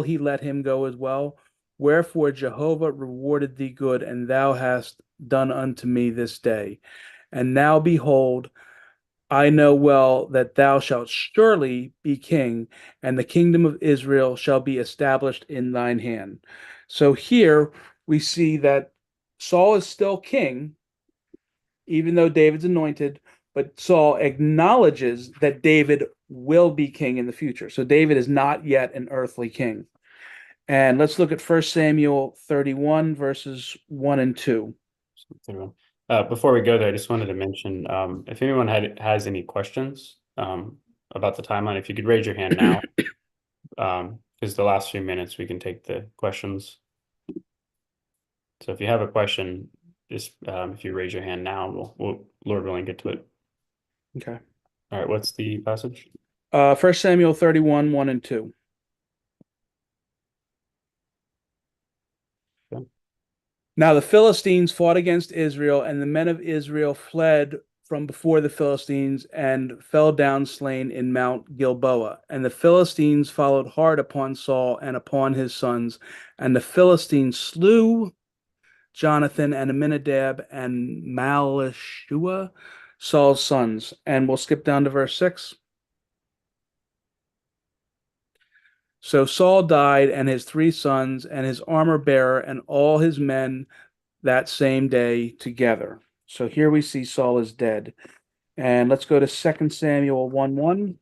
he let him go as well? Wherefore Jehovah rewarded thee good, and thou hast done unto me this day. And now behold, I know well that thou shalt surely be king, and the kingdom of Israel shall be established in thine hand. So here we see that Saul is still king, even though David's anointed, but Saul acknowledges that David will be king in the future. So David is not yet an earthly king. And let's look at 1 Samuel 31, verses 1 and 2. Before we go there, I just wanted to mention if anyone has any questions about the timeline, if you could raise your hand now, because the last few minutes we can take the questions. So if you have a question, just if you raise your hand now, we'll Lord willing get to it. Okay. All right, what's the passage? 1 Samuel 31, 1 and 2. Okay. Now the Philistines fought against Israel, and the men of Israel fled from before the Philistines and fell down slain in Mount Gilboa. And the Philistines followed hard upon Saul and upon his sons, and the Philistines slew Jonathan and Aminadab and Malishua, Saul's sons. And we'll skip down to verse 6. So Saul died, and his 3 sons, and his armor bearer, and all his men that same day together. So here we see Saul is dead. And let's go to 2 Samuel 1:1.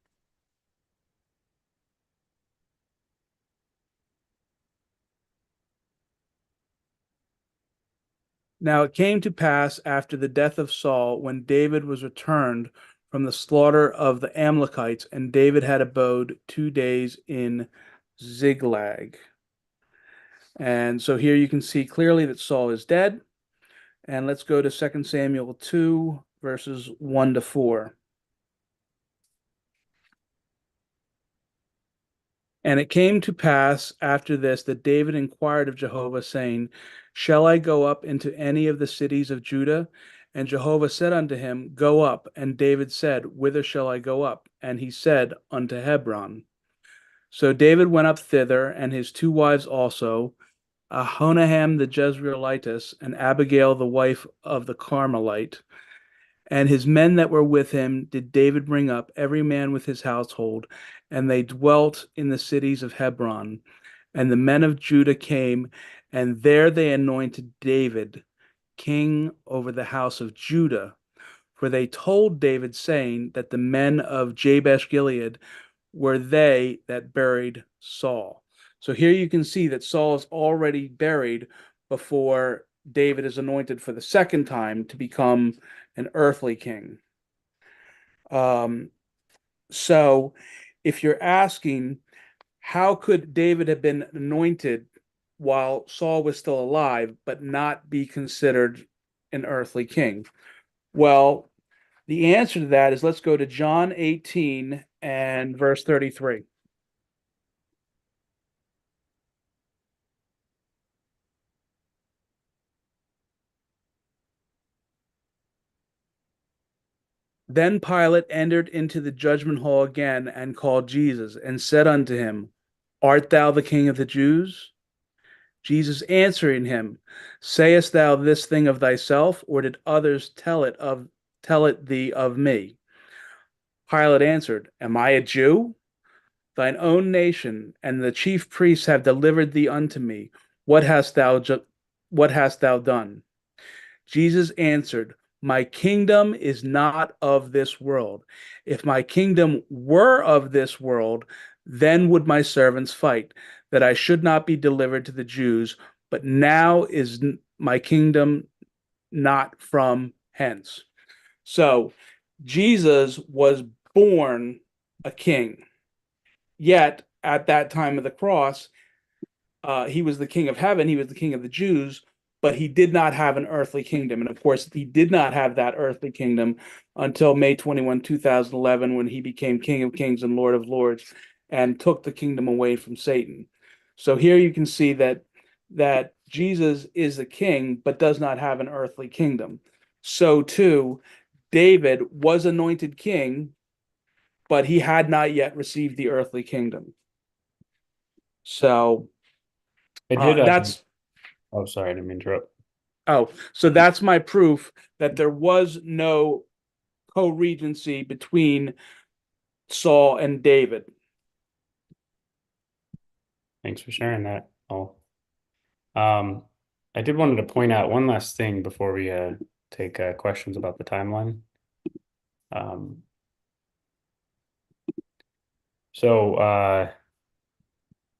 Now it came to pass after the death of Saul, when David was returned from the slaughter of the Amalekites, and David had abode 2 days in Ziklag. And so here you can see clearly that Saul is dead. And let's go to 2 Samuel 2, verses 1 to 4. And it came to pass after this that David inquired of Jehovah, saying, Shall I go up into any of the cities of Judah? And Jehovah said unto him, Go up. And David said, Whither shall I go up? And he said, Unto Hebron. So David went up thither, and his 2 wives also, Ahonaham the Jezreelitess, and Abigail the wife of the Carmelite. And his men that were with him did David bring up, every man with his household, and they dwelt in the cities of Hebron. And the men of Judah came, and there they anointed David king over the house of Judah. For they told David, saying that the men of Jabesh Gilead were they that buried Saul. So here you can see that Saul is already buried before David is anointed for the second time to become an earthly king. So if you're asking, how could David have been anointed while Saul was still alive, but not be considered an earthly king? Well, the answer to that is, let's go to John 18 and verse 33. Then Pilate entered into the judgment hall again and called Jesus and said unto him, Art thou the King of the Jews? Jesus answering him, Sayest thou this thing of thyself, or did others tell it thee of me? Pilate answered, Am I a Jew? Thine own nation and the chief priests have delivered thee unto me. What hast thou done? Jesus answered, My kingdom is not of this world. If my kingdom were of this world, then would my servants fight, that I should not be delivered to the Jews. But now is my kingdom not from hence. So Jesus was born a king. Yet at that time of the cross, he was the king of heaven, he was the king of the Jews, but he did not have an earthly kingdom. And of course, he did not have that earthly kingdom until May 21, 2011, when he became King of Kings and Lord of Lords and took the kingdom away from Satan. So here you can see that Jesus is the king, but does not have an earthly kingdom. So too, David was anointed king, but he had not yet received the earthly kingdom. So I did. that's Oh, sorry, I didn't mean to interrupt. so that's my proof that there was no co-regency between Saul and David. Thanks for sharing that. I did wanted to point out one last thing before we take questions about the timeline. So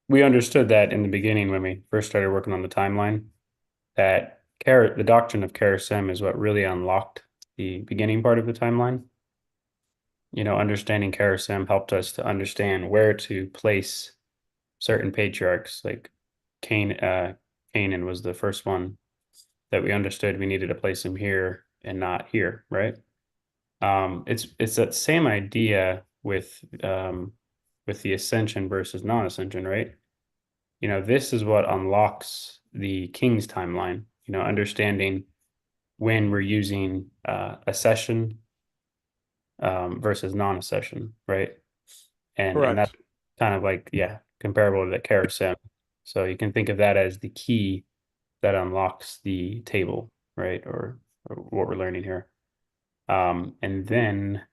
we understood that in the beginning when we first started working on the timeline, that the doctrine of Karasim is what really unlocked the beginning part of the timeline. Understanding Karasim helped us to understand where to place certain patriarchs. Like Canaan was the first one that we understood we needed to place him here and not here, right? It's that same idea with the ascension versus non-ascension, right? This is what unlocks the king's timeline, understanding when we're using accession versus non-accession, right? And that's kind of like, comparable to the Karasim. So you can think of that as the key that unlocks the table, right? Or what we're learning here. And then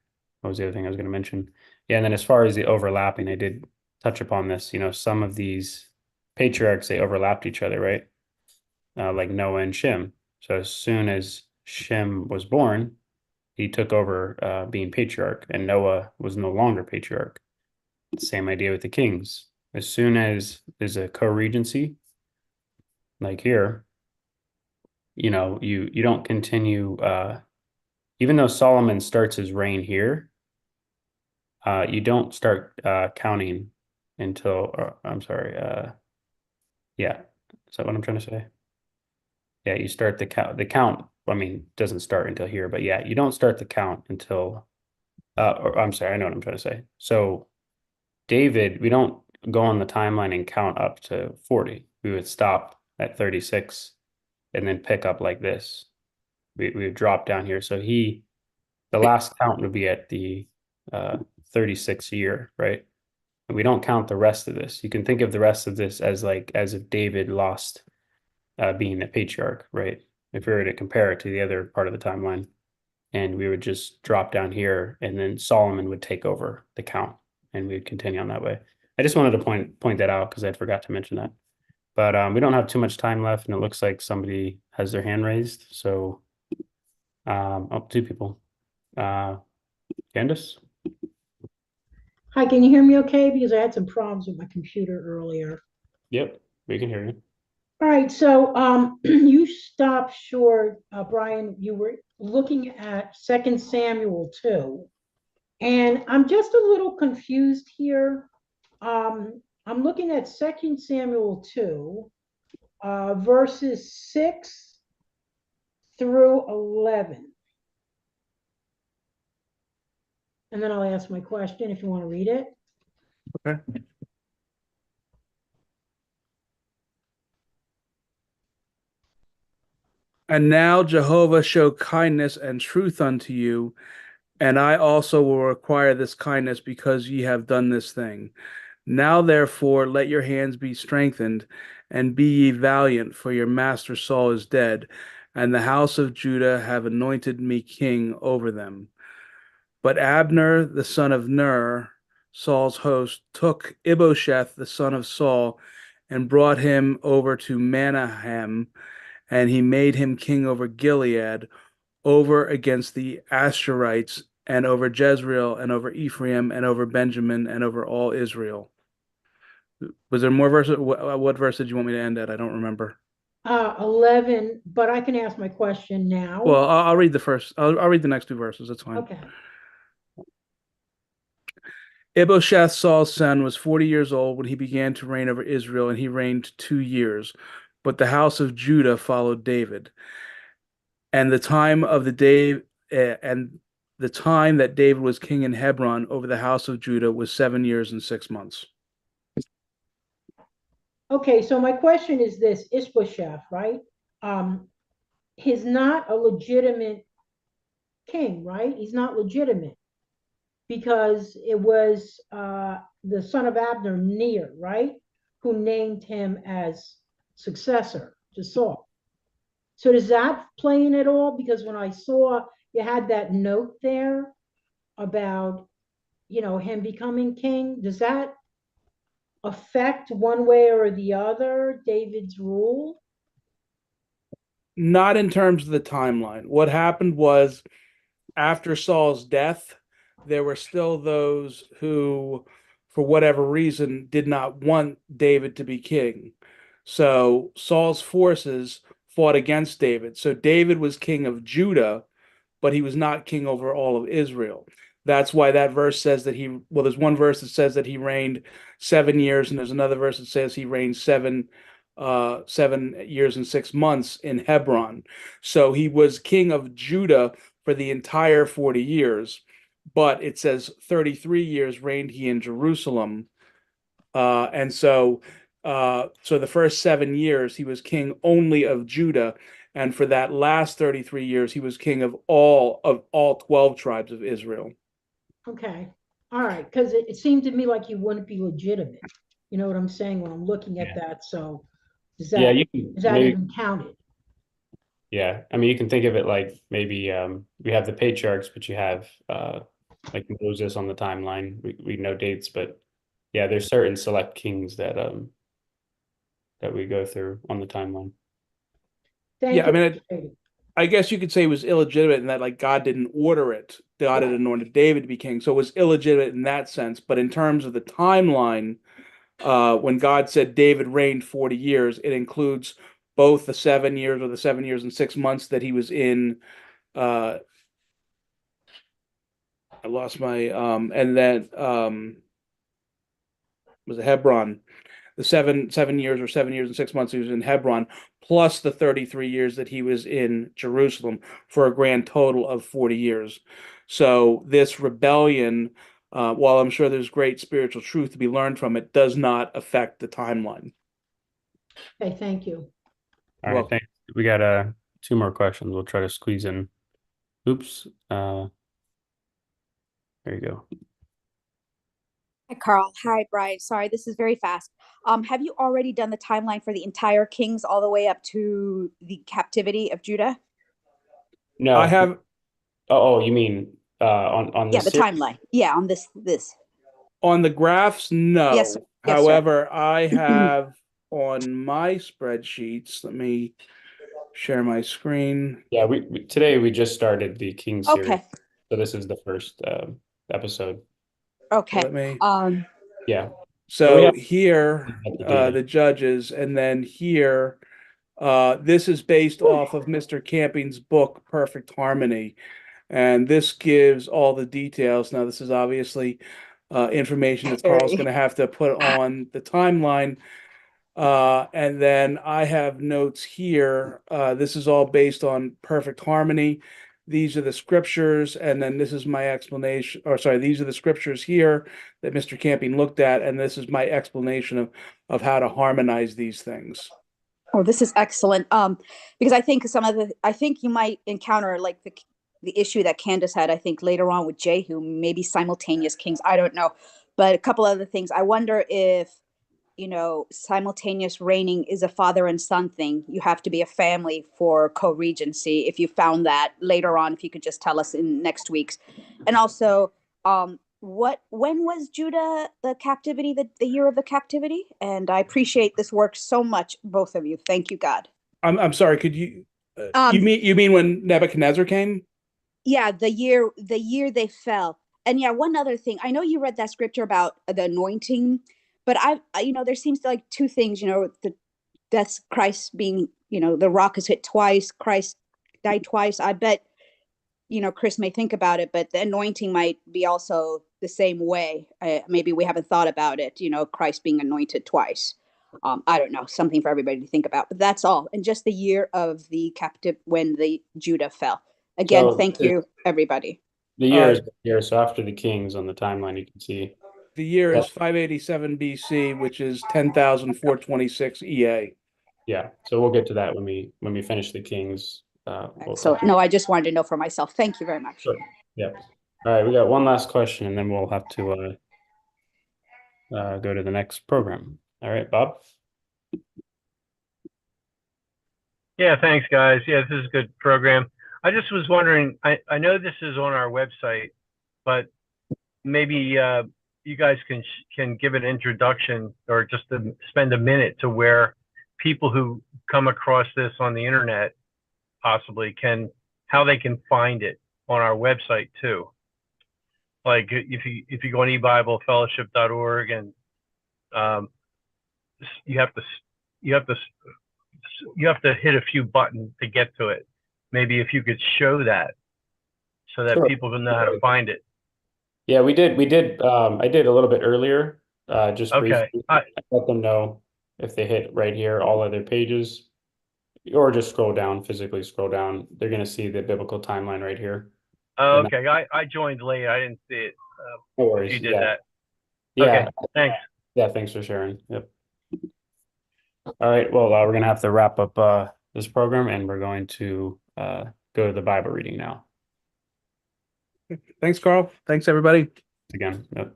what was the other thing I was going to mention? Yeah, and then as far as the overlapping, I did touch upon this. Some of these patriarchs, they overlapped each other, right? Like Noah and Shem. So as soon as Shem was born, he took over being patriarch, and Noah was no longer patriarch. Same idea with the kings. As soon as there's a co-regency, like here, you don't continue. Even though Solomon starts his reign here, you don't start counting until. I'm sorry. Yeah, is that what I'm trying to say? Yeah, you start the count. The count, I mean, doesn't start until here, but yeah, you don't start the count until. Or I'm sorry, I know what I'm trying to say. So David, we don't go on the timeline and count up to 40. We would stop at 36 and then pick up like this. We would drop down here. So the last count would be at the 36th year, right? And we don't count the rest of this. You can think of the rest of this as if David lost being a patriarch, right? If we were to compare it to the other part of the timeline, and we would just drop down here, and then Solomon would take over the count, and we would continue on that way. I just wanted to point that out because I forgot to mention that. But we don't have too much time left, and it looks like somebody has their hand raised. So, two people. Candace? Hi, can you hear me okay? Because I had some problems with my computer earlier. Yep, we can hear you. All right, so you stopped short, Brian. You were looking at 2 Samuel 2, and I'm just a little confused here. I'm looking at 2 Samuel 2, verses 6 through 11. And then I'll ask my question if you want to read it. Okay. And now Jehovah show kindness and truth unto you, and I also will require this kindness because ye have done this thing. Now therefore let your hands be strengthened, and be ye valiant, for your master Saul is dead, and the house of Judah have anointed me king over them. But Abner the son of Ner, Saul's host, took Ibosheth the son of Saul, and brought him over to Manahem, and he made him king over Gilead, over against the Asherites, and over Jezreel, and over Ephraim, and over Benjamin, and over all Israel. Was there more verses? What verse did you want me to end at? I don't remember. 11, but I can ask my question now. Well, I'll read the first. I'll read the next two verses. That's fine. Okay. Ibosheth, Saul's son, was 40 years old when he began to reign over Israel, and he reigned 2 years. But the house of Judah followed David. And the time that David was king in Hebron over the house of Judah was 7 years and 6 months. Okay, so my question is this: Ishbosheth, right? He's not a legitimate king, right? He's not legitimate because it was the son of Abner, Ner, right, who named him as successor to Saul. So does that play in at all? Because when I saw you had that note there about, him becoming king? Does that affect one way or the other David's rule? Not in terms of the timeline. What happened was, after Saul's death, there were still those who, for whatever reason, did not want David to be king. So Saul's forces fought against David. So David was king of Judah, but he was not king over all of Israel. That's why that verse says that there's one verse that says that he reigned 7 years, and there's another verse that says he reigned 7 years and 6 months in Hebron. So he was king of Judah for the entire 40 years, but it says 33 years reigned he in Jerusalem. And so the first 7 years he was king only of Judah, and for that last 33 years he was king of all 12 tribes of Israel. Okay. All right. Because it seemed to me like he wouldn't be legitimate. You know what I'm saying when I'm looking at that. So is Yeah, that you can is that maybe. even counted? Yeah, I mean, you can think of it like maybe we have the patriarchs, but you have like Moses on the timeline. We know dates, but yeah, there's certain select kings that we go through on the timeline. Thank Yeah, I you. mean, I guess you could say it was illegitimate in that, like, God didn't order it. God had anointed David to be king, so it was illegitimate in that sense. But in terms of the timeline, when God said David reigned 40 years, it includes both the 7 years or the 7 years and 6 months that he was in. I lost my and then was it Hebron? The 7 years or 7 years and 6 months he was in Hebron, plus the 33 years that he was in Jerusalem, for a grand total of 40 years. So this rebellion, while I'm sure there's great spiritual truth to be learned from it, does not affect the timeline. Okay, thank you. All right, thanks. We got 2 more questions. We'll try to squeeze in. Oops. There you go. Hi, Carl. Hi, Brian. Sorry, this is very fast. Have you already done the timeline for the entire kings all the way up to the captivity of Judah? No, I have. Oh, you mean on Yeah, this the series? timeline. Yeah, on this. On the graphs, no. Yes, sir. Yes, sir. However, I have on my spreadsheets, let me share my screen. Yeah, today we just started the King series, Okay. so this is the first episode. Okay. Let me. Yeah. So we So have here, the data. the judges, and then here, this is based off of Mr. Camping's book, Perfect Harmony. And this gives all the details. Now, this is obviously information that Carl's going to have to put on the timeline. And then I have notes here. This is all based on Perfect Harmony. These are the scriptures, and then this is my explanation, or sorry, these are the scriptures here that Mr. Camping looked at, and this is my explanation of how to harmonize these things. Oh, this is excellent. Because I think I think you might encounter like the issue that Candace had, I think later on with Jehu, maybe simultaneous kings. I don't know. But a couple other things. I wonder if, simultaneous reigning is a father and son thing. You have to be a family for co-regency. If you found that later on, if you could just tell us in next week's. And also, when was Judah the captivity, the year of the captivity? And I appreciate this work so much, both of you. Thank you, God. I'm sorry. Could you you mean when Nebuchadnezzar came? Yeah, the year they fell. And yeah, one other thing. I know you read that scripture about the anointing, but there seems to like two things. That's Christ being, the rock is hit twice. Christ died twice. I bet Chris may think about it, but the anointing might be also the same way. Maybe we haven't thought about it, Christ being anointed twice. I don't know, something for everybody to think about, but that's all. And just the year of the captive when the Judah fell. Again, thank you, everybody. The year is here, so after the kings on the timeline, you can see. The year is 587 BC, which is 10,426 EA. Yeah, so we'll get to that when we finish the kings. No, I just wanted to know for myself. Thank you very much. Sure. Yeah. All right, we got one last question, and then we'll have to go to the next program. All right, Bob? Yeah, thanks, guys. Yeah, this is a good program. I just was wondering, I know this is on our website, but maybe you guys can give an introduction or just to spend a minute to where people who come across this on the internet possibly how they can find it on our website too. Like if you go on ebiblefellowship.org and you have to hit a few buttons to get to it. Maybe if you could show that so that Sure. people can know how to find it. Yeah, we did. I did a little bit earlier, just Okay. briefly. I let them know if they hit right here, all other pages, or just scroll down, physically scroll down. They're going to see the biblical timeline right here. Oh, And okay. I joined late. I didn't see it. no If worries. you did Yeah. that. Yeah. Okay. Thanks. Yeah. Thanks for sharing. Yep. All right. Well, we're going to have to wrap up this program, and we're going to go to the Bible reading now. Thanks, Carl. Thanks, everybody. Again. Yep.